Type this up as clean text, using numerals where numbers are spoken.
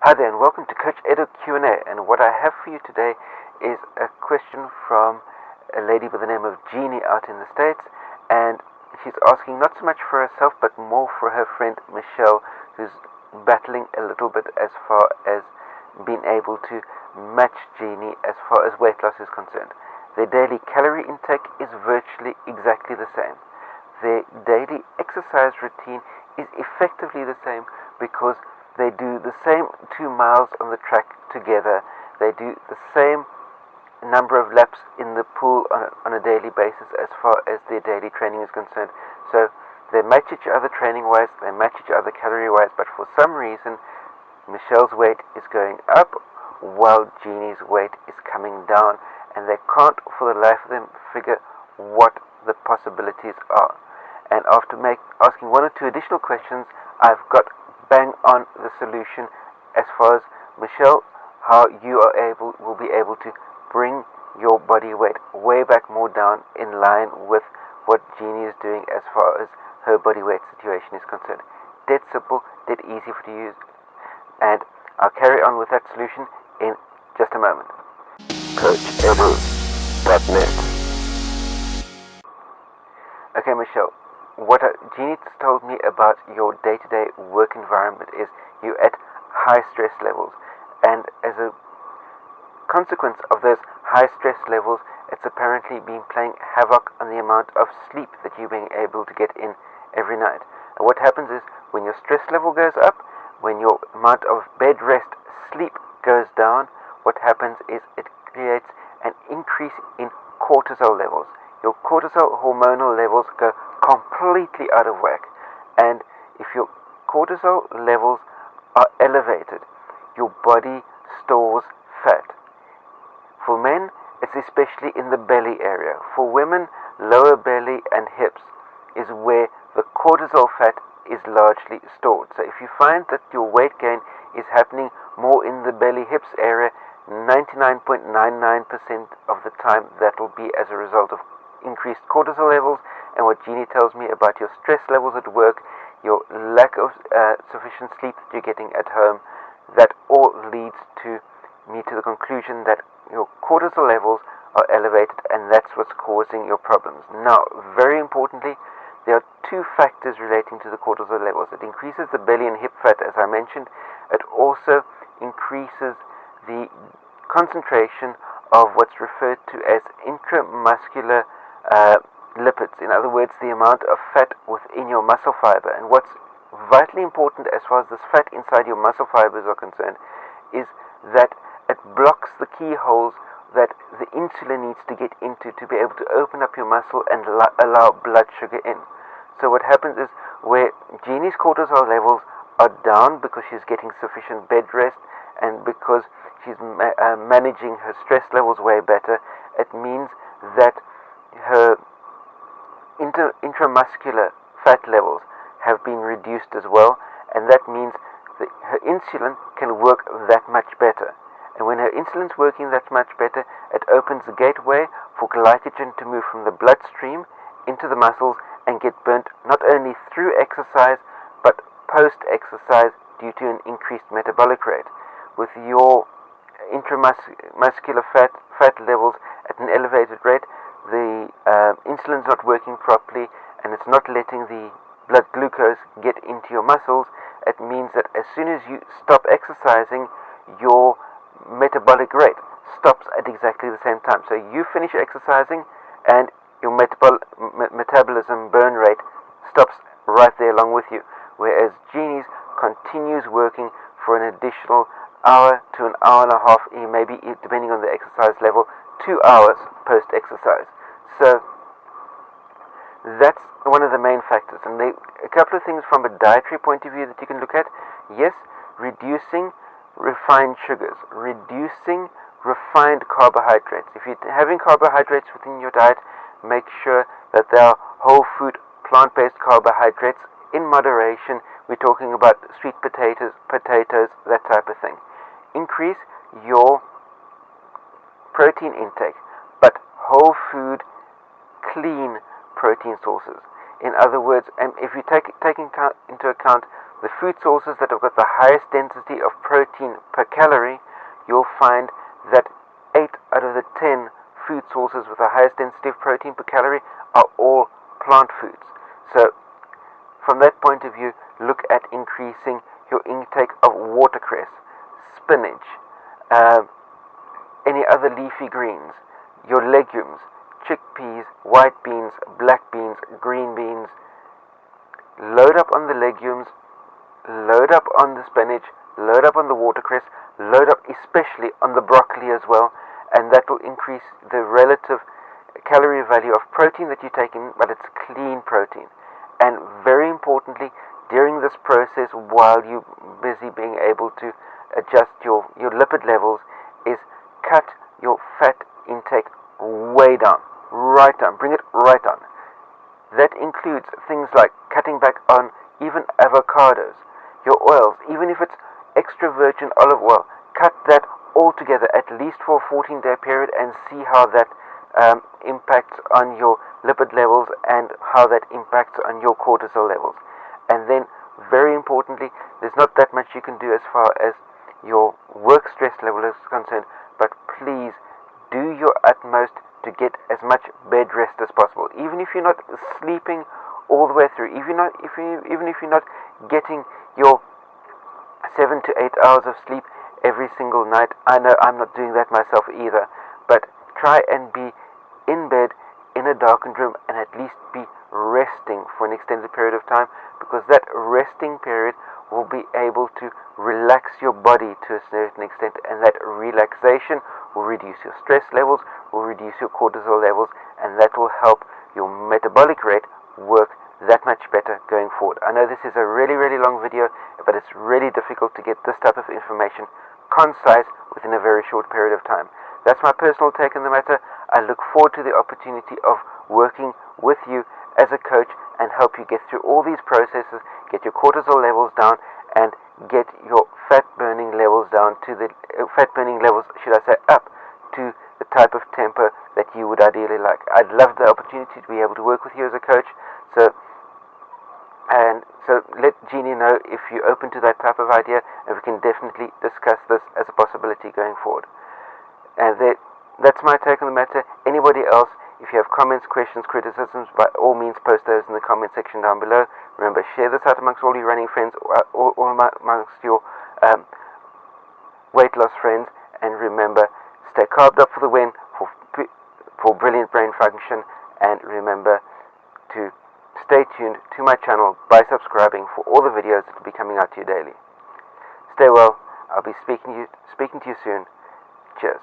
Hi there, and welcome to Coach Edo Q&A. And what I have for you today is a question from a lady by the name of Jeannie out in the States, and she's asking not so much for herself, but more for her friend Michelle, who's battling a little bit as far as being able to match Jeannie as far as weight loss is concerned. Their daily calorie intake is virtually exactly the same. Their daily exercise routine is effectively the same because they do the same 2 miles on the track together. They do the same number of laps in the pool on a daily basis as far as their daily training is concerned. So they match each other training-wise, they match each other calorie-wise, but for some reason Michelle's weight is going up while Jeannie's weight is coming down, and they can't for the life of them figure what the possibilities are. And after asking one or two additional questions, I've got bang on the solution as far as Michelle, how you will be able to bring your body weight way back more down in line with what Jeannie is doing as far as her body weight situation is concerned. Dead simple, dead easy for you to use, and I'll carry on with that solution in just a moment. CoachEdu.net. Okay, Michelle, what Jeannie told me about your day-to-day work environment is you're at high stress levels, and as a consequence of those high stress levels, it's apparently been playing havoc on the amount of sleep that you're being able to get in every night. And what happens is when your stress level goes up, when your amount of bed rest sleep goes down, what happens is it creates an increase in cortisol levels. Your cortisol hormonal levels go completely out of whack, and if your cortisol levels are elevated, your body stores fat. For men, it's especially in the belly area. For women, lower belly and hips is where the cortisol fat is largely stored. So if you find that your weight gain is happening more in the belly hips area, 99.99% of the time that will be as a result of increased cortisol levels. And what Jeannie tells me about your stress levels at work, your lack of sufficient sleep that you're getting at home, that all leads to me to the conclusion that your cortisol levels are elevated, and that's what's causing your problems. Now, very importantly, there are two factors relating to the cortisol levels. It increases the belly and hip fat, as I mentioned. It also increases the concentration of what's referred to as intramuscular lipids. In other words, the amount of fat within your muscle fiber. And what's vitally important as far as this fat inside your muscle fibers are concerned is that it blocks the keyholes that the insulin needs to get into to be able to open up your muscle and allow blood sugar in. So what happens is where Jeannie's cortisol levels are down because she's getting sufficient bed rest and because she's managing her stress levels way better, it means that her intramuscular fat levels have been reduced as well, and that means that her insulin can work that much better. And when her insulin's working that much better, it opens the gateway for glycogen to move from the bloodstream into the muscles and get burnt not only through exercise but post-exercise due to an increased metabolic rate. With your intramuscular fat levels at an elevated rate, the insulin's not working properly and it's not letting the blood glucose get into your muscles. It means that as soon as you stop exercising, your metabolic rate stops at exactly the same time. So you finish exercising and your metabolism burn rate stops right there along with you, whereas Jeannie's continues working for an additional hour to an hour and a half, maybe depending on the exercise level, 2 hours post-exercise. So that's one of the main factors. And a couple of things from a dietary point of view that you can look at. Yes, reducing refined sugars, reducing refined carbohydrates. If you're having carbohydrates within your diet, make sure that they are whole food, plant-based carbohydrates in moderation. We're talking about sweet potatoes, that type of thing. Increase your protein intake, but whole food, clean protein sources. In other words, and if you take into account the food sources that have got the highest density of protein per calorie, you'll find that 8 out of the 10 food sources with the highest density of protein per calorie are all plant foods. So from that point of view, look at increasing your intake of watercress, spinach, any other leafy greens, your legumes, chickpeas, white beans, black beans, green beans. Load up on the legumes, load up on the spinach, load up on the watercress, load up especially on the broccoli as well, and that will increase the relative calorie value of protein that you take in, but it's clean protein. And very importantly, during this process, while you're busy being able to adjust your lipid levels, is cut your fat intake way down, right down, bring it right down. That includes things like cutting back on even avocados, your oils, even if it's extra virgin olive oil, cut that altogether at least for a 14-day period and see how that impacts on your lipid levels and how that impacts on your cortisol levels. And then, very importantly, there's not that much you can do as far as your work stress level is concerned, but please do your utmost to get as much bed rest as possible. Even if you're not sleeping all the way through, even if you're not getting your 7 to 8 hours of sleep every single night. I know I'm not doing that myself either, but try and be in bed in a darkened room and at least be resting for an extended period of time, because that resting period will be able to relax your body to a certain extent, and that relaxation will reduce your stress levels, will reduce your cortisol levels, and that will help your metabolic rate work that much better going forward. I know this is a really, really long video, but it's really difficult to get this type of information concise within a very short period of time. That's my personal take on the matter. I look forward to the opportunity of working with you as a coach and help you get through all these processes, get your cortisol levels down, and get your fat burning levels down to the up to the type of tempo that you would ideally like. I'd love the opportunity to be able to work with you as a coach. So let Jeannie know if you're open to that type of idea, and we can definitely discuss this as a possibility going forward. And that's my take on the matter. Anybody else, if you have comments, questions, criticisms, by all means post those in the comment section down below. Remember, share this out amongst all your running friends, or amongst your weight loss friends, and remember, stay carved up for the win, for brilliant brain function, and remember to stay tuned to my channel by subscribing for all the videos that will be coming out to you daily. Stay well. I'll be speaking to you soon. Cheers.